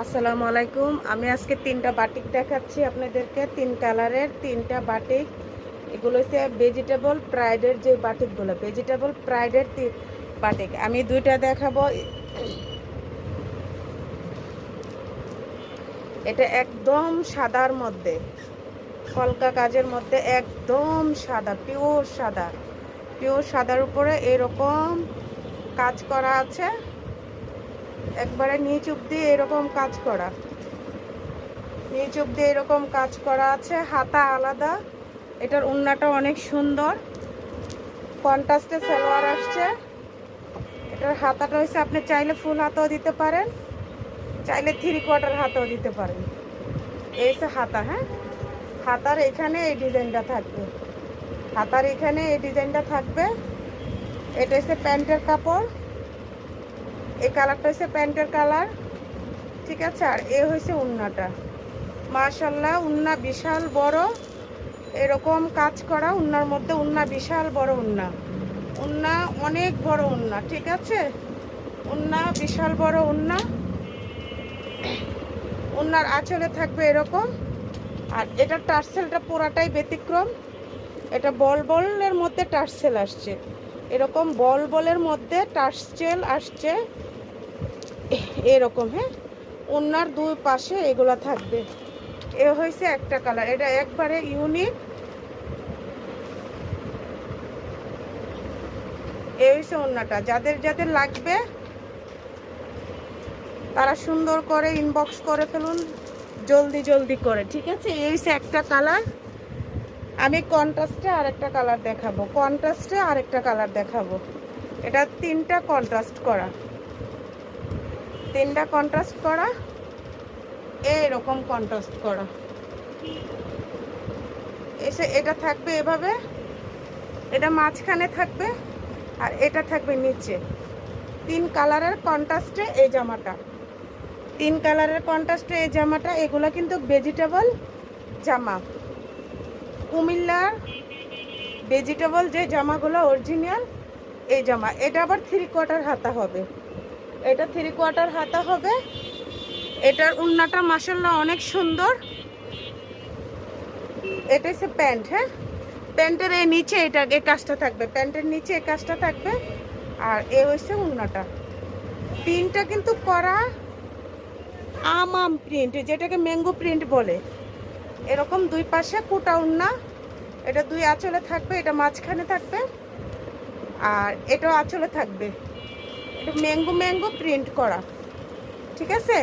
আসসালামু আলাইকুম। আমি আজকে তিনটা বাটিক দেখাচ্ছি আপনাদেরকে, তিন কালারের তিনটা বাটিক। এগুলো হচ্ছে ভেজিটেবল প্রাইডের যে বাটিকগুলো, ভেজিটেবল প্রাইডের বাটিক আমি দুইটা দেখাবো। এটা একদম সাদার মধ্যে, কলকা কাজের মধ্যে, একদম সাদা, পিওর সাদা। পিওর সাদার উপরে এরকম কাজ করা আছে, একবারে নিচ অব্দি এরকম কাজ করা, নিচ অব্দি এরকম কাজ করা আছে। হাতা আলাদা, এটার ওড়নাটা অনেক সুন্দর, কন্ট্রাস্টে সালোয়ার আসছে। এটার হাতাটা হচ্ছে আপনি চাইলে ফুল হাতাও দিতে পারেন, চাইলে 3/4 হাতাও দিতে পারেন। এই হচ্ছে হাতা। হ্যাঁ, হাতার এখানে এই ডিজাইনটা থাকবে, হাতার এখানে এই ডিজাইনটা থাকবে। এটা হচ্ছে প্যান্টের কাপড়, এই কালারটা হচ্ছে প্যান্টের কালার, ঠিক আছে। আর এ হয়েছে ওড়নাটা, মাশাআল্লাহ ওড়না বিশাল বড়, এরকম কাজ করা ওড়নার মধ্যে। ওড়না বিশাল বড় ওড়না, ওড়না অনেক বড় ওড়না, ঠিক আছে। ওড়না বিশাল বড় ওড়না, ওড়নার আঁচলে থাকবে এরকম। আর এটার টার্সেলটা পুরাটাই ব্যতিক্রম, এটা বল বলের মধ্যে টার্সেল আসছে, এরকম বল বলের মধ্যে টার্সেল আসছে এরকম। হ্যাঁ, ওড়নার দুই পাশে এগুলা থাকবে। এ হয়েছে একটা কালার, এটা একবারে ইউনিক। এই হয়েছে ওড়নাটা। যাদের যাদের লাগবে তারা সুন্দর করে ইনবক্স করে ফেলুন, জলদি জলদি করে, ঠিক আছে। এই হয়েছে একটা কালার। আমি কন্ট্রাস্টে আরেকটা কালার দেখাবো, কন্ট্রাস্টে আরেকটা কালার দেখাবো। এটা তিনটা কন্ট্রাস্ট করা, তিনটা কন্ট্রাস্ট করা, এইরকম কন্ট্রাস্ট করা। এসে এটা থাকবে এভাবে, এটা মাঝখানে থাকবে, আর এটা থাকবে নিচে। তিন কালারের কন্ট্রাস্টে এই জামাটা, তিন কালারের কন্ট্রাস্টে এই জামাটা। এগুলো কিন্তু ভেজিটেবল জামা, কুমিল্লার ভেজিটেবল যে জামাগুলো অরিজিনাল এই জামা। এটা আবার 3/4 হাতা হবে, এটা 3/4 হাতা হবে। এটার ওড়নাটা মাশাআল্লাহ অনেক সুন্দর। এটা হচ্ছে প্যান্ট। হ্যাঁ, প্যান্টের এই নিচে এটা এই কাজটা থাকবে, প্যান্টের নিচে এই কাজটা থাকবে। আর এ হচ্ছে ওড়নাটা, প্রিন্টটা কিন্তু করা আম প্রিন্ট, যেটাকে ম্যাঙ্গো প্রিন্ট বলে। এরকম দুই পাশে কুটা ওড়না, এটা দুই আঁচলে থাকবে, এটা মাঝখানে থাকবে, আর এটাও আঁচলে থাকবে। এটা ম্যাঙ্গো ম্যাঙ্গো প্রিন্ট করা, ঠিক আছে।